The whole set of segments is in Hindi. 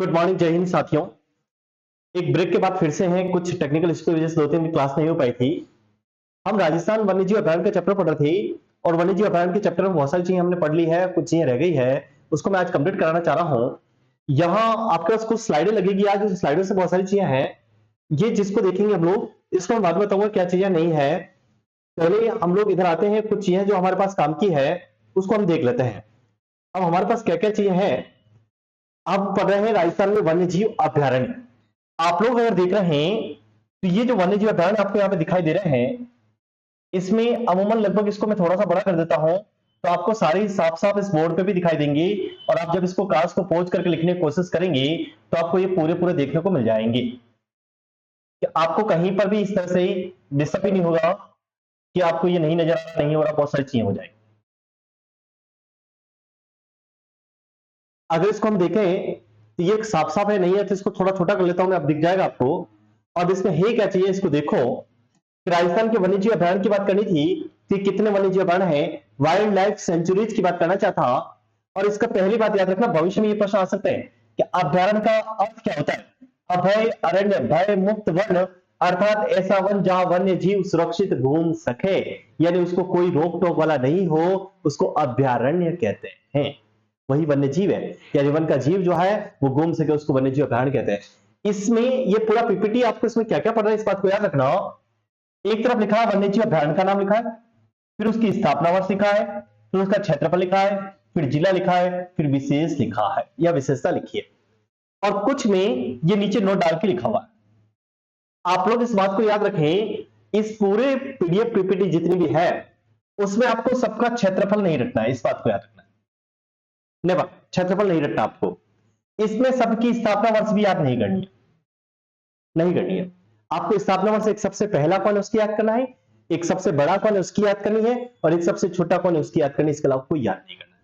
गुड मॉर्निंग, जय हिंद साथियों। एक ब्रेक के बाद फिर से हैं। कुछ टेक्निकल इश्यू की वजह से 2-3 दिन क्लास नहीं हो पाई थी। हम राजस्थान वन्यजीव अभयारण्य का चैप्टर पढ़ रहे थे और वन्यजीव अभयारण्य के चैप्टर में बहुत सारी चीजें हमने पढ़ ली है, कुछ चीजें रह गई है, उसको मैं आज कंप्लीट कराना चाह रहा हूं। यहाँ आपके पास कुछ स्लाइडें लगेगी आज, उस स्लाइडों से बहुत सारी चीजें हैं। ये जिसको देखेंगे हम लोग, इसको मैं बाद में बताऊंगा क्या चीजें नहीं है। पहले हम लोग इधर आते हैं, कुछ चीजें जो हमारे पास काम की है उसको हम देख लेते हैं। अब हमारे पास क्या क्या चीजें हैं। आप पढ़ रहे हैं राजस्थान में वन्यजीव अभयारण्य। आप लोग अगर देख रहे हैं तो ये जो वन्यजीव अभयारण्य आपको यहाँ पे दिखाई दे रहे हैं, इसमें अमूमन लगभग, इसको मैं थोड़ा सा बड़ा कर देता हूं तो आपको सारी साफ साफ इस बोर्ड पे भी दिखाई देंगे। और आप जब इसको क्लास को पॉज करके लिखने की कोशिश करेंगे तो आपको ये पूरे पूरे देखने को मिल जाएंगे कि आपको कहीं पर भी इस तरह से डिस्टर्ब ही नहीं होगा कि आपको ये नहीं नजर आ, नहीं हो रहा, बहुत सारी चीजें हो जाएंगी। अगर इसको हम देखें तो ये साफ साफ है, नहीं है तो इसको थोड़ा छोटा कर लेता हूं मैं, अब दिख जाएगा आपको। और इसमें है क्या चाहिए, इसको देखो। राजस्थान के वन्यजीव अभयारण्य की बात करनी थी कि कितने वन्यजीव अभयारण्य हैं, वाइल्ड लाइफ सेंचुरीज की बात करना चाहता। और इसका पहली बात याद रखना, भविष्य में ये प्रश्न आ सकते हैं कि अभयारण्य का अर्थ क्या होता है। अभय अरण्य, भय मुक्त वन, अर्थात ऐसा वन जहां वन्य जीव सुरक्षित घूम सके, यानी उसको कोई रोक टोक वाला नहीं हो, उसको अभयारण्य कहते हैं। वही वन्य जीव है, यानी वन का जीव जो है वो घूम सके, उसको वन्य जीव अभयारण्य कहते हैं। इसमें ये पूरा पीपीटी आपको इसमें क्या क्या पढ़ रहा है, इस बात को याद रखना। एक तरफ लिखा है वन्यजीव अभयारण्य का नाम लिखा है, फिर उसकी स्थापना वर्ष लिखा है, फिर उसका क्षेत्रफल लिखा है, फिर जिला लिखा है, फिर विशेष लिखा है या विशेषता लिखी है। और कुछ में ये नीचे नोट डाल के लिखा हुआ है। आप लोग इस बात को याद रखें, इस पूरे पीडीएफ पीपीटी जितनी भी है उसमें आपको सबका क्षेत्रफल नहीं रखना है, इस बात को याद रखना है। नेवर, क्षेत्रफल नहीं रखना आपको। इसमें सबकी स्थापना वर्ष भी याद नहीं करनी है, नहीं करनी है। आपको स्थापना वर्ष एक सबसे पहला कौन है उसकी याद करना है, एक सबसे बड़ा कौन है उसकी याद करनी है, और एक सबसे छोटा कौन है उसकी याद करनी है। इसके अलावा कोई याद नहीं करना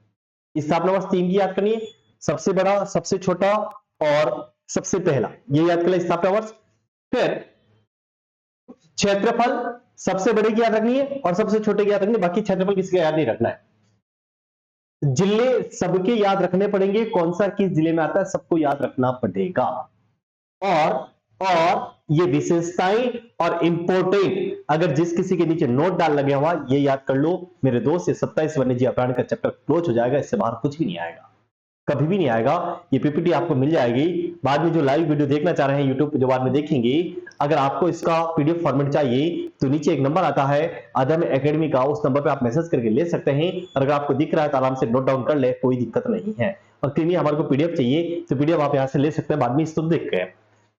है। स्थापना वर्ष 3 की याद करनी है, सबसे बड़ा, सबसे छोटा और सबसे पहला, ये याद कर ले स्थापना वर्ष। फिर क्षेत्रफल सबसे बड़े की याद रखनी है और सबसे छोटे की याद रखनी है, बाकी क्षेत्रफल किसी का याद नहीं रखना है। जिले सबके याद रखने पड़ेंगे, कौन सा किस जिले में आता है सबको याद रखना पड़ेगा। और ये विशेषताएं और इंपोर्टेंट, अगर जिस किसी के नीचे नोट डाल लगे हुआ, ये याद कर लो मेरे दोस्त, ये 27 वन्यजीव अभयारण्य का चैप्टर क्लोज हो जाएगा, इससे बाहर कुछ भी नहीं आएगा, कभी भी नहीं आएगा। ये पीपीटी आपको मिल जाएगी। बाद में जो लाइव वीडियो देखना चाह रहे हैं यूट्यूब पे, जो बाद में देखेंगे, अगर आपको इसका पीडीएफ फॉर्मेट चाहिए तो नीचे एक नंबर आता है अदम एकेडमी का, उस नंबर पे आप मैसेज करके ले सकते हैं। और अगर आपको दिख रहा है तो आराम से नोट डाउन कर ले, कोई दिक्कत नहीं है। और क्लियर हमारे को पीडीएफ चाहिए तो पीडीएफ आप यहां से ले सकते हैं, बाद में इसको देख के।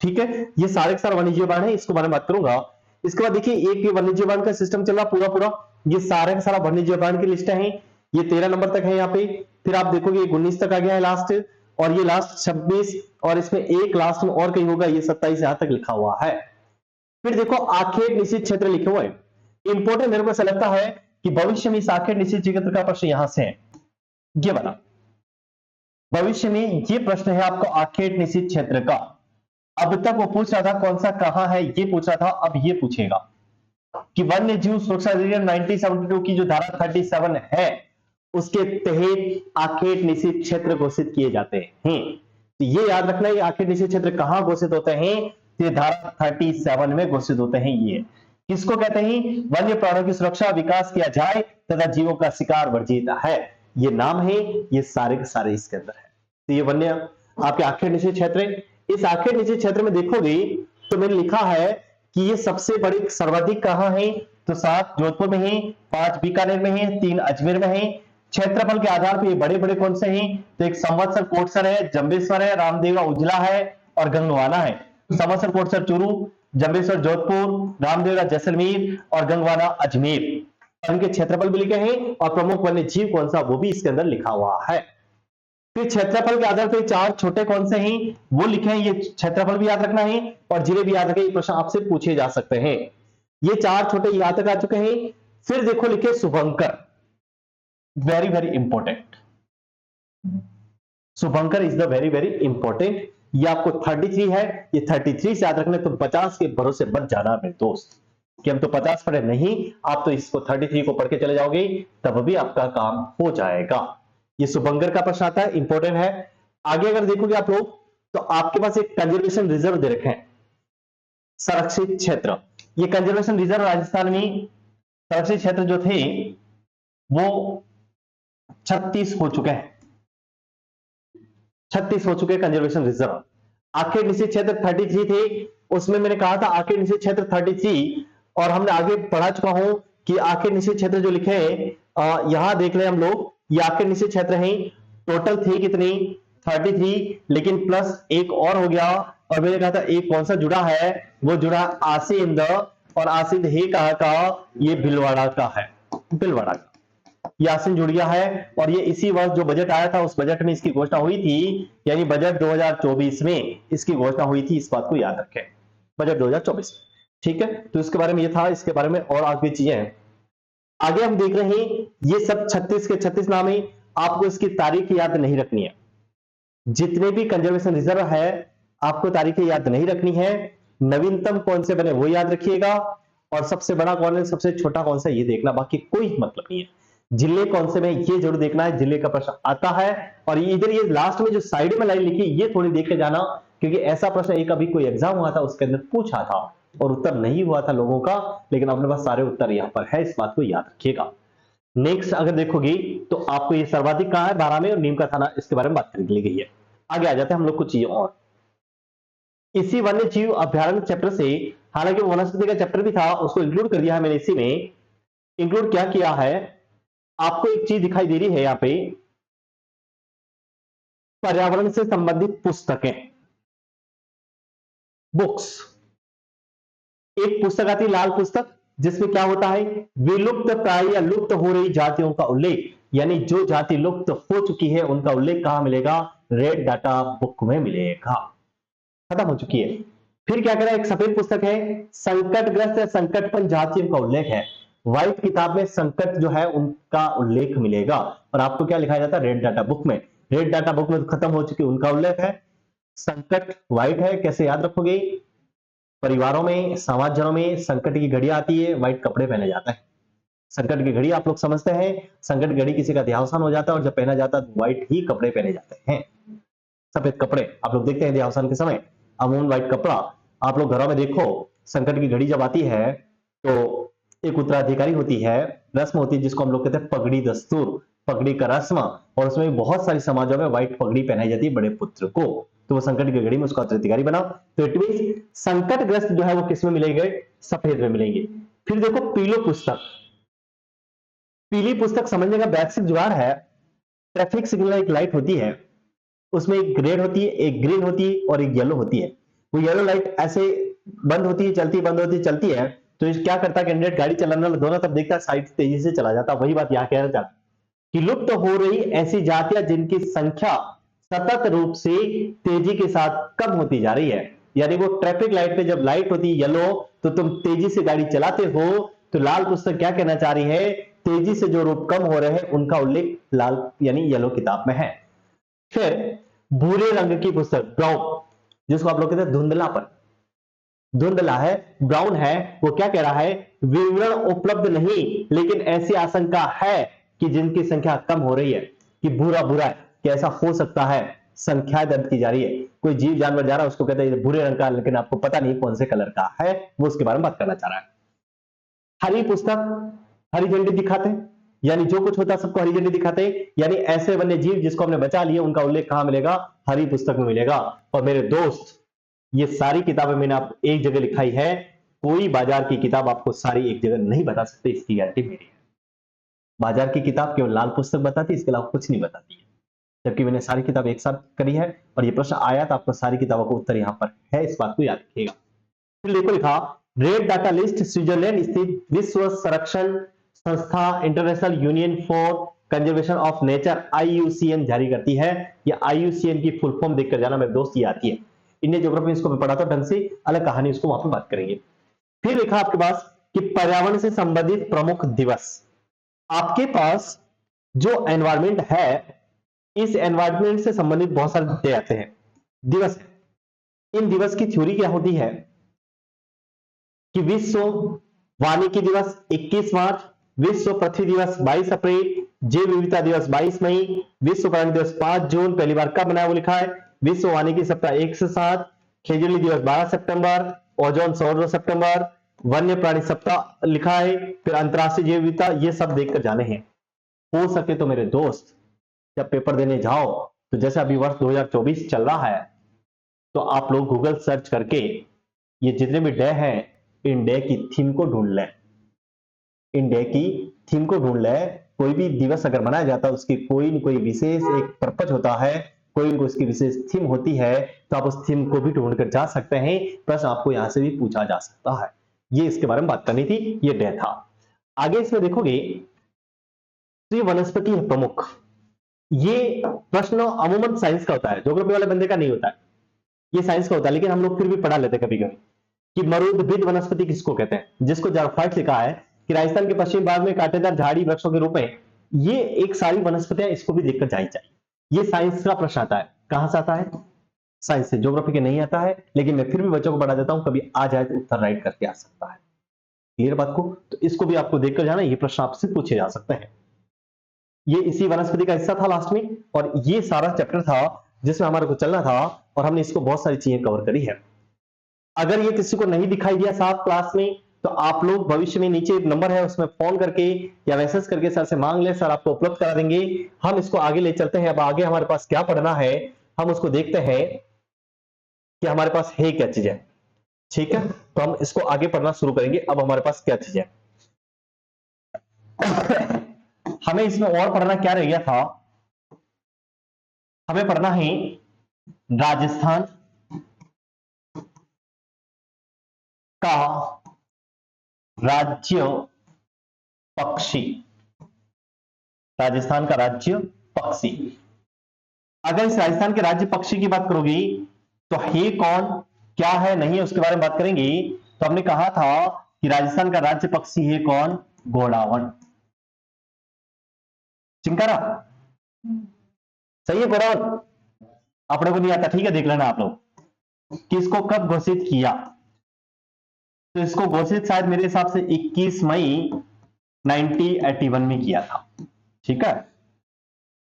ठीक है, ये सारे के सारे वन्यजीव अभयारण्य है, इसको बारे में बात करूंगा। इसके बाद देखिए, एक वन्यजीव अभयारण्य का सिस्टम चल रहा पूरा पूरा, ये सारे का सारा वन्यजीव अभयारण्य की लिस्ट है। ये 13 नंबर तक है यहाँ पे, फिर आप देखोगे 19 तक आ गया है लास्ट, और ये लास्ट 26, और इसमें एक लास्ट में और कहीं होगा, ये 27 यहां तक लिखा हुआ है। फिर देखो आखेट निश्चित क्षेत्र लिखे हुए हैं। इंपोर्टेंट मेरे को ऐसा लगता है कि भविष्य में इस आखेट निश्चित क्षेत्र का प्रश्न यहां से है, ये वाला। भविष्य में ये प्रश्न है आपको आखेट निश्चित क्षेत्र का। अब तक वो पूछ रहा था कौन सा कहां है, ये पूछ रहा था, अब ये पूछेगा कि वन्य जीव सुरक्षा अधिनियम 1972 की जो धारा 37 है उसके तहत आखेट निषिद्ध क्षेत्र घोषित किए जाते हैं। तो ये याद रखना, ये आखेट निषिद्ध क्षेत्र कहां घोषित होते हैं, ये धारा 37 में घोषित होते हैं। ये किसको कहते हैं, वन्य प्राणियों की सुरक्षा विकास किया जाए तथा जीवों का शिकार वर्जित है, ये नाम है, ये सारे के सारे इसके अंदर है। तो ये वन्य आपके आखेट निषिद्ध क्षेत्र है। इस आखेट निषिद्ध क्षेत्र में देखोगे तो मैंने लिखा है कि ये सबसे बड़े सर्वाधिक कहां है, तो 7 जोधपुर में है, 5 बीकानेर में है, 3 अजमेर में है। क्षेत्रफल के आधार पर ये बड़े बड़े कौन से हैं, तो एक संवत्सर कोटसर है, जंबेश्वर है, रामदेवरा उजला है और गंगवाना है। संवत्सर कोटसर चूरू, जंबेश्वर जोधपुर, रामदेवरा जैसलमेर और गंगवाना अजमेर। इनके क्षेत्रफल भी लिखे हैं और प्रमुख वन्य जीव कौन सा वो भी इसके अंदर लिखा हुआ है। फिर क्षेत्रफल के आधार पर 4 छोटे कौन से हैं वो लिखे हैं, ये क्षेत्रफल भी याद रखना है और जिले भी याद रखें, ये प्रश्न आपसे पूछे जा सकते हैं। ये 4 छोटे यहां तक आ चुके हैं। फिर देखो लिखे shubhankar, very very important, shubhankar is the very very important. ये आपको 33 है, ये 33 से याद रखना, तुम 50 के भरोसे मत जाना मेरे दोस्त कि हम तो 50 पढ़े नहीं, आप तो इसको 33 को पढ़ के चले जाओगे तब भी आपका काम हो जाएगा। ये शुभंकर का प्रश्न आता है, इंपॉर्टेंट है। आगे अगर देखोगे आप लोग तो आपके पास एक कंजर्वेशन रिजर्व दे रखे हैं, संरक्षित क्षेत्र। ये कंजर्वेशन रिजर्व राजस्थान में संरक्षित क्षेत्र जो थे वो 36 हो चुके हैं, 36 हो चुके कंजर्वेशन रिजर्व। आखिर निश्चित क्षेत्र 33 थे, उसमें मैंने कहा था आखिर निश्चित क्षेत्र 33, और हमने आगे पढ़ा चुका हूं कि आखिर निश्चित क्षेत्र जो लिखे हैं यहां देख ले हम लोग, ये आखिर निश्चित क्षेत्र हैं, टोटल थे कितनी 33, लेकिन प्लस एक और हो गया, और मैंने कहा था एक कौन सा जुड़ा है, वो जुड़ा आसिंद, और आसिंद हे कहा का, ये भीलवाड़ा का है, भीलवाड़ा का यासिन जुड़ गया है। और ये इसी वर्ष जो बजट आया था उस बजट में इसकी घोषणा हुई थी, यानी बजट 2024 में इसकी घोषणा हुई थी, इस बात को याद रखें, बजट 2024 में। ठीक है, तो इसके बारे में ये था, इसके बारे में और आगे चीजें हैं। आगे हम देख रहे हैं ये सब 36 के 36 नाम है, आपको इसकी तारीख याद नहीं रखनी है, जितने भी कंजर्वेशन रिजर्व है आपको तारीखें याद नहीं रखनी है, नवीनतम कौन से बने वो याद रखिएगा, और सबसे बड़ा कौन है सबसे छोटा कौन सा ये देखना, बाकी कोई मतलब नहीं है। जिले कौन से में ये जरूर देखना है, जिले का प्रश्न आता है। और इधर ये लास्ट में जो साइड में लाइन लिखी ये थोड़ी देख के जाना, क्योंकि ऐसा प्रश्न एक अभी कोई एग्जाम हुआ था उसके अंदर पूछा था और उत्तर नहीं हुआ था लोगों का, लेकिन अपने पास सारे उत्तर यहां पर है, इस बात को याद रखिएगा। नेक्स्ट अगर देखोगे तो आपको ये सर्वाधिक कहां है 12 में, और नीम का थाना, इसके बारे में बात करने के लिए गई है। आगे आ जाते हैं हम लोग कुछ चीजें और इसी वन्य जीव अभ्यारण्य चैप्टर से, हालांकि वनस्पति का चैप्टर भी था उसको इंक्लूड कर दिया है मैंने, इसी में इंक्लूड क्या किया है, आपको एक चीज दिखाई दे रही है यहां पे, पर्यावरण से संबंधित पुस्तकें, बुक्स। एक पुस्तक आती है लाल पुस्तक, जिसमें क्या होता है, विलुप्त प्राय या लुप्त हो रही जातियों का उल्लेख, यानी जो जाति लुप्त हो चुकी है उनका उल्लेख कहां मिलेगा, रेड डाटा बुक में मिलेगा, खत्म हो चुकी है। फिर क्या करें, एक सफेद पुस्तक है, संकटग्रस्त या संकटपन जातियों का उल्लेख है, व्हाइट किताब में संकट जो है उनका उल्लेख मिलेगा, और आपको क्या लिखा जाता है, रेड डाटा बुक में। रेड डाटा बुक में खत्म हो चुकी उनका उल्लेख है, संकट व्हाइट है, कैसे याद रखोगे, परिवारों में समाजजनों में संकट की घड़ी आती है, व्हाइट कपड़े पहने जाते हैं, संकट की घड़ी आप लोग समझते हैं, संकट की घड़ी किसी का देहावसान हो जाता है और जब पहना जाता है तो व्हाइट ही कपड़े पहने जाते हैं, सफेद कपड़े आप लोग देखते हैं देहावसान के समय, अमून व्हाइट कपड़ा। आप लोग घरों में देखो, संकट की घड़ी जब आती है तो एक उत्तराधिकारी होती है, रस्म होती है जिसको हम लोग कहते हैं पगड़ी दस्तूर, पगड़ी का रस्म, और उसमें बहुत सारी समाजों में व्हाइट पगड़ी पहनाई जाती है बड़े पुत्र को, तो वो संकट की घड़ी में उसका उत्तराधिकारी बना। तो इट मीन संकटग्रस्त जो है वो किस में मिलेंगे, सफेद में मिलेंगे। फिर देखो पीलो पुस्तक, पीली पुस्तक समझने का बेसिक जुगाड़ है, ट्रैफिक सिग्नल एक लाइट होती है, उसमें एक रेड होती है, एक ग्रीन होती है और एक येलो होती है। वो येलो लाइट ऐसे बंद होती है, चलती बंद होती है, चलती है, तो क्या करता है कैंडिडेट, गाड़ी चलाने वाला दोनों तरफ देखता है, साइड तेजी से चला जाता। वही बात यहाँ कहना चाहता कि लुप्त हो रही ऐसी जातियां जिनकी संख्या सतत रूप से तेजी के साथ कम होती जा रही है, यानी वो ट्रैफिक लाइट पे जब लाइट होती है येलो तो तुम तेजी से गाड़ी चलाते हो, तो लाल पुस्तक क्या कहना चाह रही है, तेजी से जो रूप कम हो रहे हैं उनका उल्लेख लाल यानी येलो किताब में है। फिर भूरे रंग की पुस्तक, ब्राउन, जिसको आप लोग कहते हैं धुंधलापन, धुंधला है, ब्राउन है, वो क्या कह रहा है, विवरण उपलब्ध नहीं लेकिन ऐसी आशंका है कि जिनकी संख्या कम हो रही है, कि भूरा भूरा है, कि ऐसा हो सकता है, संख्या दर्ज की जा रही है, कोई जीव जानवर जा रहा है उसको कहते हैं भूरे रंग का, लेकिन आपको पता नहीं कौन से कलर का है, वो उसके बारे में बात करना चाह रहा है। हरी पुस्तक, हरी झंडी दिखाते, यानी जो कुछ होता है सबको हरी झंडी दिखाते, यानी ऐसे वन्य जीव जिसको हमने बचा लिया उनका उल्लेख कहां मिलेगा, हरी पुस्तक में मिलेगा। और मेरे दोस्त ये सारी किताबें मैंने आप एक जगह लिखाई है, कोई बाजार की किताब आपको सारी एक जगह नहीं बता सकते, इसकी गारंटी मेरी है। बाजार की किताब केवल लाल पुस्तक बताती है, इसके अलावा कुछ नहीं बताती है, जबकि मैंने सारी किताब एक साथ करी है और ये प्रश्न आया तो आपको सारी किताबों का उत्तर यहां पर है, इस बात को याद रखिएगा। फिर देखो लिखा, रेड डाटा लिस्ट स्विट्जरलैंड स्थित विश्व संरक्षण संस्था international union for conservation of nature IUCN जारी करती है। या IUCN की फुल फॉर्म देखकर जाना मेरे दोस्त, ये आती है, इंडियन ज्योग्राफी इसको मैं पढ़ाता हूं ढंग से, अलग कहानी उसको वहां पर बात करेंगे। फिर लिखा आपके पास कि पर्यावरण से संबंधित प्रमुख दिवस, आपके पास जो एनवायरमेंट है इस एनवायरमेंट से संबंधित बहुत सारे डे आते हैं, दिवस। इन दिवस की थ्योरी क्या होती है कि विश्व वानिकी दिवस 21 मार्च, विश्व पृथ्वी दिवस 22 अप्रैल, जैव विविधता दिवस 22 मई, विश्व पर्यावरण दिवस 5 जून, पहली बार कब बनाया वो लिखा है विश्व वानिकी सप्ताह 1 से 7, खेजड़ी दिवस 12 सितंबर, ओजोन 16 सितंबर, वन्य प्राणी सप्ताह लिखा है, फिर अंतरराष्ट्रीय जैव विविधता, ये सब देखकर जाने हैं। हो सके तो मेरे दोस्त जब पेपर देने जाओ तो जैसे अभी वर्ष 2024 चल रहा है, तो आप लोग गूगल सर्च करके ये जितने भी डे हैं इन डे की थीम को ढूंढ लें, इन डे की थीम को ढूंढ लें। कोई भी दिवस अगर मनाया जाता है उसकी कोई न कोई विशेष एक पर्पज होता है, कोई न कोई उसकी विशेष थीम होती है, तो आप उस थीम को भी ढूंढ कर जा सकते हैं। प्रश्न आपको यहां से भी पूछा जा सकता है। ये इसके बारे में बात करनी थी, ये डे था। आगे इसमें देखोगे तो ये वनस्पति है प्रमुख। ये प्रश्न अमूमन साइंस का होता है, ज्योग्राफी वाले बंदे का नहीं होता है, ये साइंस का होता है, लेकिन हम लोग फिर भी पढ़ा लेते कभी कभी कि मरुद्भिद वनस्पति किसको कहते हैं, जिसको जारफाइट लिखा है कि राजस्थान के पश्चिम भाग में कांटेदार झाड़ी वृक्षों के रूप में ये एक सारी वनस्पतियां, इसको भी देखकर जानी चाहिए। ये साइंस का प्रश्न आता है। कहां से आता है? साइंस से। ज्योग्राफी के नहीं आता है, लेकिन मैं फिर भी बच्चों को पढ़ा देता हूं, कभी आ जाए तो उत्तर राइट करके आ सकता है। क्लियर बात को? तो इसको भी आपको देखकर जाना, ये प्रश्न आपसे पूछे जा सकते हैं। ये इसी वनस्पति का हिस्सा था लास्ट में, और ये सारा चैप्टर था जिसमें हमारे को चलना था, और हमने इसको बहुत सारी चीजें कवर करी है। अगर ये किसी को नहीं दिखाई दिया साफ क्लास में, तो आप लोग भविष्य में नीचे एक नंबर है उसमें फोन करके या मैसेज करके सर से मांग ले, सर आपको उपलब्ध करा देंगे। हम इसको आगे ले चलते हैं। अब आगे हमारे पास क्या पढ़ना है हम उसको देखते हैं कि हमारे पास है क्या चीज है। ठीक है, तो हम इसको आगे पढ़ना शुरू करेंगे। अब हमारे पास क्या चीज है, हमें इसमें और पढ़ना क्या रह गया था? हमें पढ़ना है राजस्थान का राज्य पक्षी। राजस्थान का राज्य पक्षी। अगर इस राजस्थान के राज्य पक्षी की बात करोगी तो है कौन, क्या है, नहीं है, उसके बारे में बात करेंगे। तो हमने कहा था कि राजस्थान का राज्य पक्षी है कौन? घोड़ावन। चिंकारा सही है, घोड़ावन। अपने को नहीं आता, ठीक है, देख लेना आप लोग। किसको कब घोषित किया? तो इसको घोषित शायद मेरे हिसाब से 21 मई 1981 में किया था। ठीक है,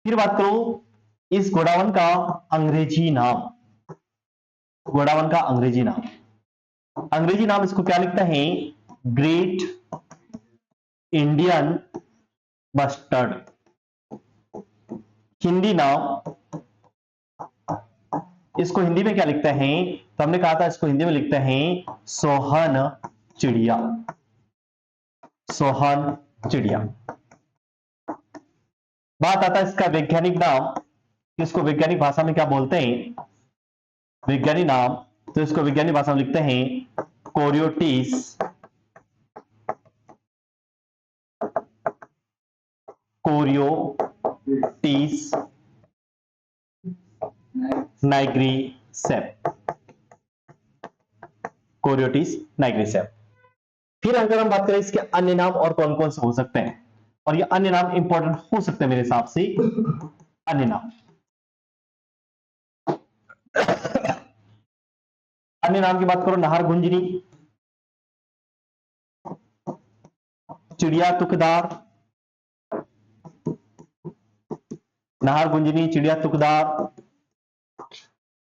फिर बात करो इस घोड़ावन का अंग्रेजी नाम। घोड़ावन का अंग्रेजी नाम, अंग्रेजी नाम इसको क्या लिखते हैं? Great Indian bustard. हिंदी नाम इसको हिंदी में क्या लिखते हैं? तो हमने कहा था इसको हिंदी में लिखते हैं सोहन चिड़िया। सोहन चिड़िया। बात आता है इसका वैज्ञानिक नाम, इसको वैज्ञानिक भाषा में क्या बोलते हैं? वैज्ञानिक नाम, तो इसको वैज्ञानिक भाषा में लिखते हैं कोरियोटिस। कोरियोटिस नाइग्रीसेप। कोरियोटिस नाइग्रीसेप। फिर अगर हम बात करें इसके अन्य नाम और कौन कौन से हो सकते हैं, और ये अन्य नाम इंपॉर्टेंट हो सकते हैं मेरे हिसाब से। अन्य नाम, अन्य नाम की बात करो, नाहरगुंजनी, चिड़िया तुकदार। नाहरगुंजनी, चिड़िया तुकदार,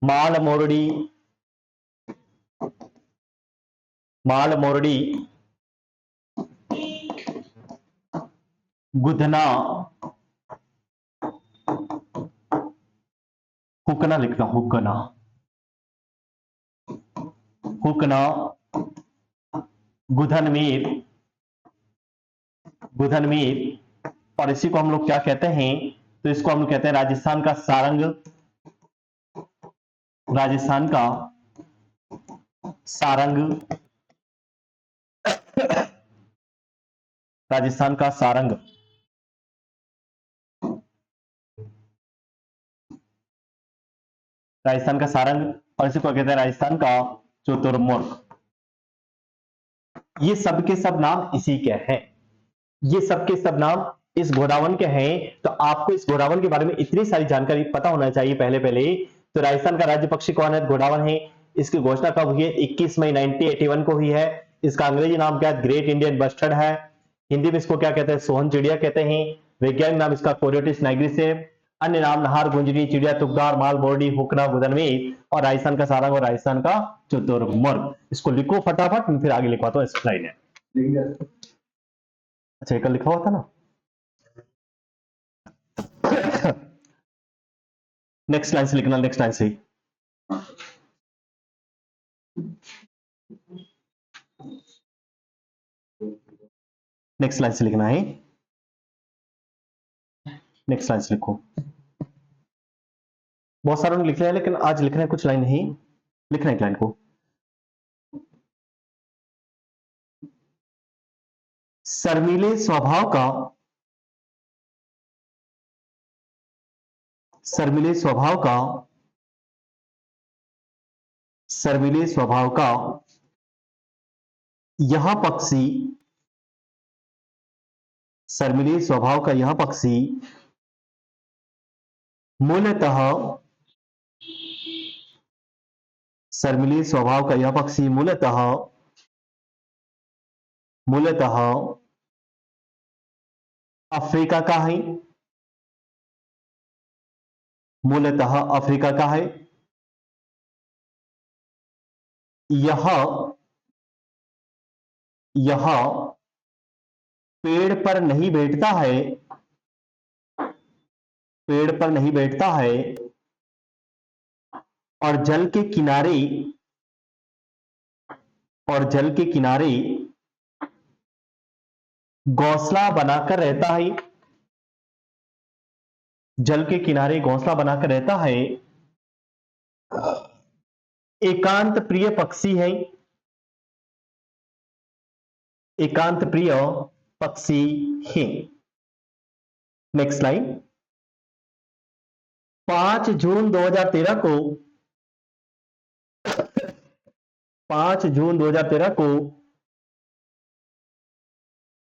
माल मोरडी, माल मोरडी, गुधना, हुकना लिखना, हुकना, हुकना, गुधनमीर, गुधनमीर। और इसी को हम लोग क्या कहते हैं? तो इसको हम लोग कहते हैं राजस्थान का सारंग। राजस्थान का सारंग, राजस्थान का सारंग। राजस्थान का सारंग, और इसी को कहते हैं राजस्थान का चतुर्मुर्ग। ये सब के सब नाम इसी के हैं। ये सब के सब नाम इस घोड़ावन के हैं। तो आपको इस घोड़ावन के बारे में इतनी सारी जानकारी पता होना चाहिए पहले पहले। तो राजस्थान का राज्य पक्षी कौन है? घोड़ावन है। इसकी घोषणा कब हुई है? 21 मई 1981 को हुई है। इसका अंग्रेजी नाम क्या है? ग्रेट इंडियन बस्टर्ड है। हिंदी में इसको क्या कहते हैं? सोहन चिड़िया कहते हैं। वैज्ञानिक नाम इसका कोरियोटिस नाइग्रीसेप। अन्य नाम नहार, गुंजरी, चिड़िया, तुगदार, माल, बोर्डी, हुकना, गुदनवी और राजस्थान का सारंग और राजस्थान का शुतुरमुर्ग। इसको लिखो फटाफट, मैं फिर आगे लिखवाता हूँ एक्सप्लेन है। अच्छा एक लिखा हुआ था ना। नेक्स्ट लाइन से लिखना, नेक्स्ट लाइन से। नेक्स्ट लाइन से लिखना है, नेक्स्ट लाइन से लिखो। बहुत सारों ने लिख लिया है, लेकिन आज लिखना है कुछ लाइन नहीं, लिखना है एक लाइन को। शर्मीले स्वभाव का, शर्मीले स्वभाव का, शर्मीले स्वभाव का यह पक्षी, शर्मीले स्वभाव का यह पक्षी मूलतः, शर्मीले स्वभाव का यह पक्षी मूलतः, मूलतः अफ्रीका का है, मूलतः अफ्रीका का है। यह, यह पेड़ पर नहीं बैठता है, पेड़ पर नहीं बैठता है और जल के किनारे, और जल के किनारे घोंसला बनाकर रहता है, जल के किनारे घोंसला बनाकर रहता है। एकांत प्रिय पक्षी है, एकांत प्रिय पक्षी है। Next line. 5 जून 2013 को, 5 जून 2013 को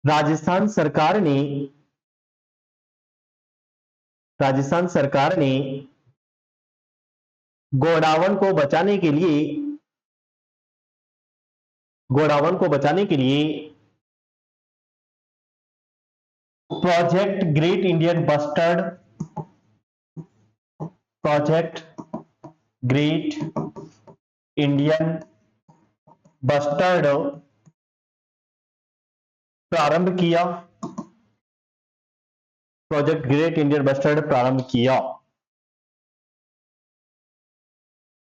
राजस्थान सरकार ने, राजस्थान सरकार ने गोडावण को बचाने के लिए, गोडावण को बचाने के लिए project great Indian bustard, project great Indian bustard प्रारंभ किया, प्रोजेक्ट ग्रेट इंडियन बस्टर्ड प्रारंभ किया।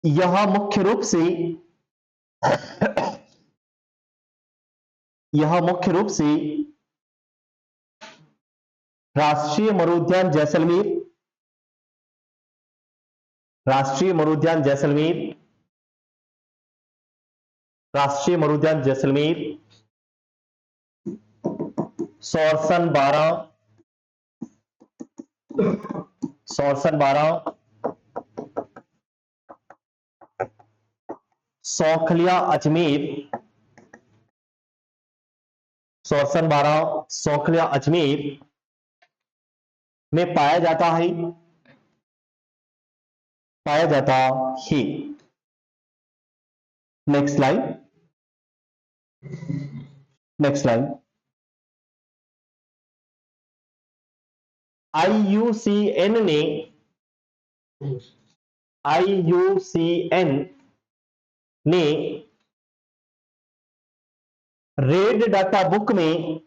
यह मुख्य रूप से, यह मुख्य रूप से राष्ट्रीय मरुद्यान जैसलमेर, राष्ट्रीय मरुद्यान जैसलमेर, राष्ट्रीय मरुद्यान जैसलमेर, सोरसन 12, सोरसन 12, सौखलिया अजमेर, सोरसन 12 सौखलिया अजमेर में पाया जाता है, पाया जाता है। Next line, next line. IUCN ने, IUCN ने रेड डाटा बुक में,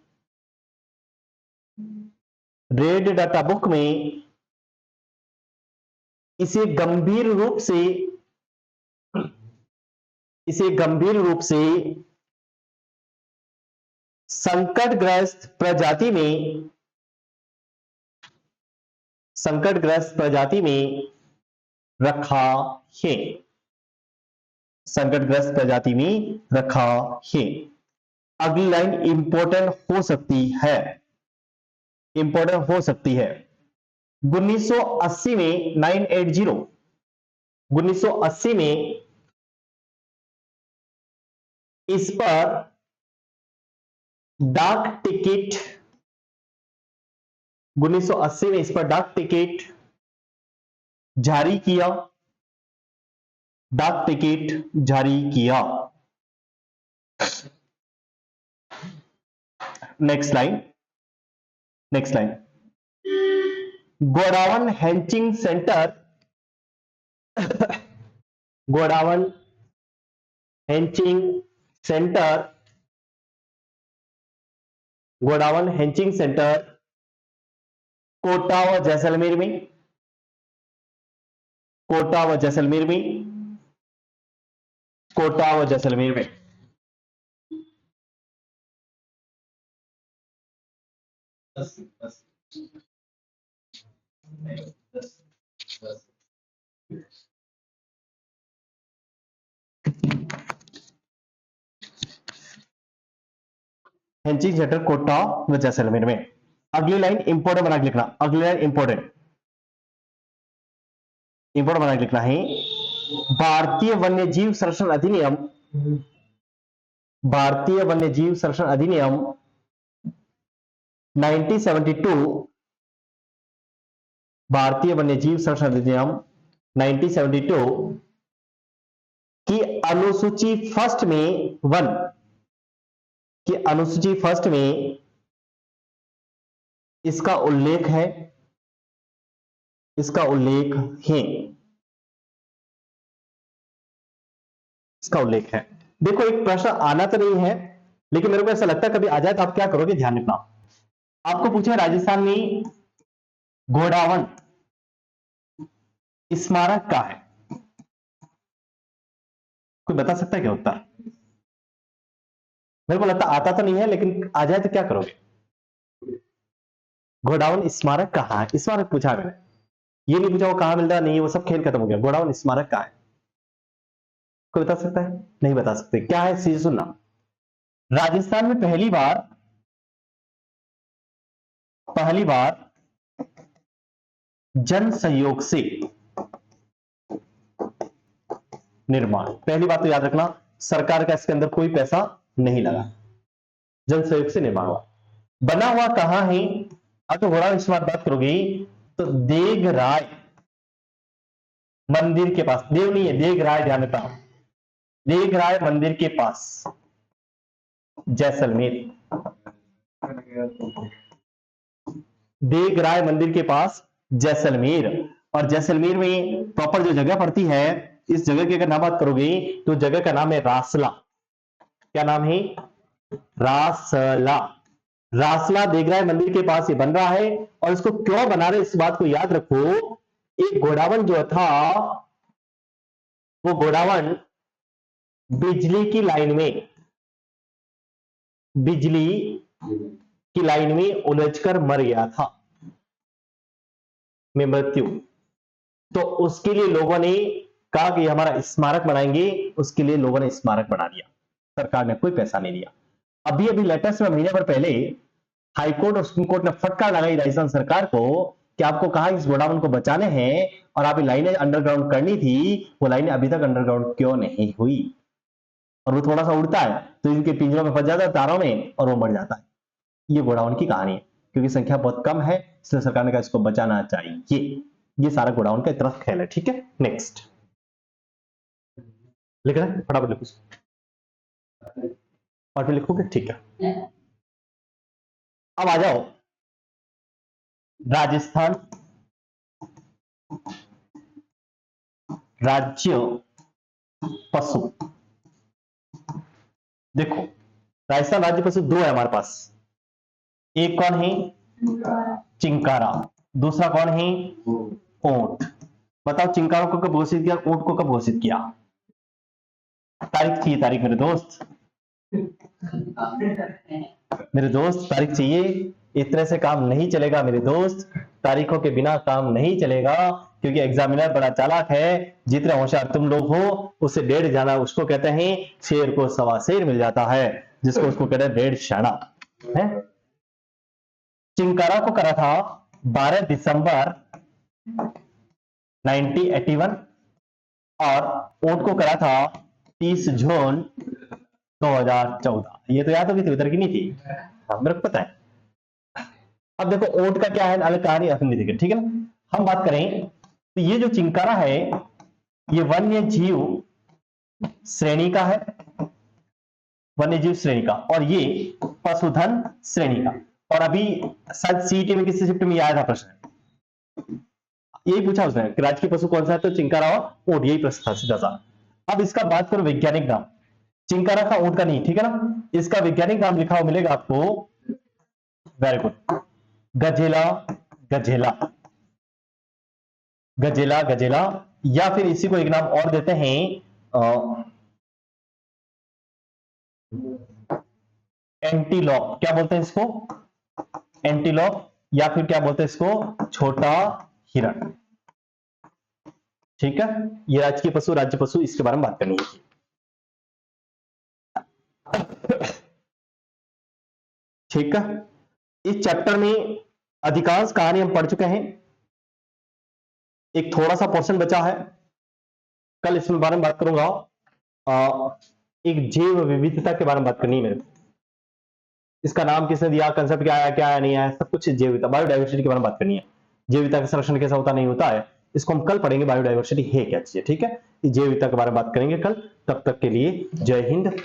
रेड डाटा बुक में इसे गंभीर रूप से, इसे गंभीर रूप से संकटग्रस्त प्रजाति में, संकटग्रस्त प्रजाति में रखा है, संकटग्रस्त प्रजाति में रखा है। अगली लाइन इंपॉर्टेंट हो सकती है, इंपॉर्टेंट हो सकती है। 1980 में 980, 1980 में इस पर डाक टिकट, 1980 में इस पर डाक टिकट जारी किया, डाक टिकट जारी किया। Next line, next line. Godawan hatching centre, godawan hatching centre, godawan hatching centre Kota व जैसलमेर में, कोटा व जैसलमेर में, कोटा व जैसलमेर में। हैचिंग सेंटर कोटा व जैसलमेर में। अगली लाइन इंपोर्टेंट बना के लिखना, अगली लाइन इंपोर्टेंट, इंपोर्टेंट बना के लिखना है। भारतीय वन्यजीव संरक्षण अधिनियम, भारतीय वन्यजीव संरक्षण अधिनियम 1972, भारतीय वन्यजीव संरक्षण अधिनियम 1972 की अनुसूची फर्स्ट में वन, की अनुसूची फर्स्ट में इसका उल्लेख है, इसका उल्लेख है, इसका उल्लेख है। देखो एक प्रश्न आना तो नहीं है, लेकिन मेरे को ऐसा लगता है कभी आ जाए तो आप क्या करोगे, ध्यान रखना। आपको पूछे राजस्थान में गोडावन स्मारक कहां है, कोई बता सकता है क्या उत्तर? मेरे को लगता आता तो नहीं है, लेकिन आ जाए तो क्या करोगे? गोडावन स्मारक कहां है? स्मारक पूछा मैंने, ये नहीं पूछा वो कहां मिलता है, नहीं वो सब खेल खत्म हो गया। गोडावन स्मारक कहां है, कोई बता सकता है? नहीं बता सकते। क्या है, सीधे सुनना। राजस्थान में पहली बार जन सहयोग से निर्माण, पहली बात तो याद रखना, सरकार का इसके अंदर कोई पैसा नहीं लगा, जन सहयोग से निर्माण हुआ। बना हुआ कहां है? अगर गोडावन स्मारक बात करोगे तो देगराय मंदिर के पास, देव नहीं है देगराय, ध्यान रखना, देगराय मंदिर के पास जैसलमेर, देगराय मंदिर के पास जैसलमेर। और जैसलमेर में प्रॉपर जो जगह पड़ती है, इस जगह की अगर नाम बात करोगे तो जगह का नाम है रासला। क्या नाम है? रासला। रासला देगराय मंदिर के पास ये बन रहा है। और इसको क्यों बना रहे इस बात को याद रखो, एक गोडावन जो था वो गोडावन बिजली की लाइन में, बिजली की लाइन में उलझकर मर गया था, में मृत्यु। तो उसके लिए लोगों ने कहा कि हमारा स्मारक बनाएंगे, उसके लिए लोगों ने स्मारक बना दिया, सरकार ने कोई पैसा नहीं दिया। अभी अभी लेटेस्ट में महीने भर पहले हाईकोर्ट और सुप्रीम कोर्ट ने फटकार लगाई राजस्थान सरकार को कि आपको कहा इस गोडावन को बचाने हैं और आप लाइनें अंडरग्राउंड करनी थी, वो लाइनें अभी तक अंडरग्राउंड क्यों नहीं हुई? और वो थोड़ा सा उड़ता है तो इनके पिंजरों में फंस जाता है तारों में और वो मर जाता है। ये गोडावन की कहानी है, क्योंकि संख्या बहुत कम है इसलिए सरकार ने कहा इसको बचाना चाहिए। ये सारा गोडाउन का इतना खेल है। ठीक है, नेक्स्ट लिख रहे हैं, फटाफट लिखो, पार्ट में लिखोगे, ठीक है। अब आ जाओ राजस्थान राज्य पशु। देखो राजस्थान राज्य पशु दो है हमारे पास, एक कौन है? चिंकारा, दूसरा कौन है? ऊंट। बताओ चिंकारा को कब घोषित किया, ऊंट को कब घोषित किया? तारीख चाहिए, तारीख मेरे दोस्त, मेरे दोस्त तारीख चाहिए। इस तरह से काम नहीं चलेगा मेरे दोस्त, तारीखों के बिना काम नहीं चलेगा, क्योंकि एग्जामिनर बड़ा चालाक है। जितने होशियार तुम लोग हो उससे डेढ़ जाना उसको कहते हैं, शेर को सवा शेर मिल जाता है, जिसको उसको कहते हैं डेढ़ शाना है। चिंकारा को करा था 12 दिसंबर 1981 और ऊंट को करा था 30 जून 2014। ये तो याद होगी थी, उधर की नहीं थी, मेरे को पता है। अब देखो ऊंट का क्या है, अलग कहानी अपनी देखिए, ठीक है ना। हम बात करें तो ये जो चिंकारा है ये वन्य जीव श्रेणी का है, वन्य जीव श्रेणी का, और ये पशुधन श्रेणी का। और अभी शायद सीईटी में किसी शिफ्ट में आया था प्रश्न, यही पूछा उसने कि राजकीय पशु कौन सा है, तो चिंकारा और ऊंट, यही प्रश्न था सीधा सा। अब इसका बात करो वैज्ञानिक नाम, चिंकारा का, ऊंट का नहीं, ठीक है ना। इसका वैज्ञानिक नाम लिखा हुआ मिलेगा आपको, वेरी गुड, गजेला, गजेला, गजेला, गजेला, या फिर इसी को एक नाम और देते हैं एंटीलॉप। क्या बोलते हैं इसको, एंटीलॉप, या फिर क्या बोलते हैं इसको, छोटा हिरण। ठीक है, ये राजकीय पशु, राज्य पशु, इसके बारे में बात करनी है। ठीक है, इस चैप्टर में अधिकांश कहानी हम पढ़ चुके हैं, एक थोड़ा सा पोर्शन बचा है, कल इसमें बारे में बात करूंगा। एक जैव विविधता के बारे में बात करनी है मेरे को, इसका नाम किसने दिया, कंसेप्ट क्या आया, क्या आया, नहीं आया, सब कुछ जैव विविधता, बायोडाइवर्सिटी के बारे में बात करनी है। जैव विविधता का संरक्षण कैसा होता नहीं होता है, इसको हम कल पढ़ेंगे, बायोडाइवर्सिटी है क्या चीज है। ठीक है, जैव विविधता के बारे में बात करेंगे कल। तब तक के लिए जय हिंद।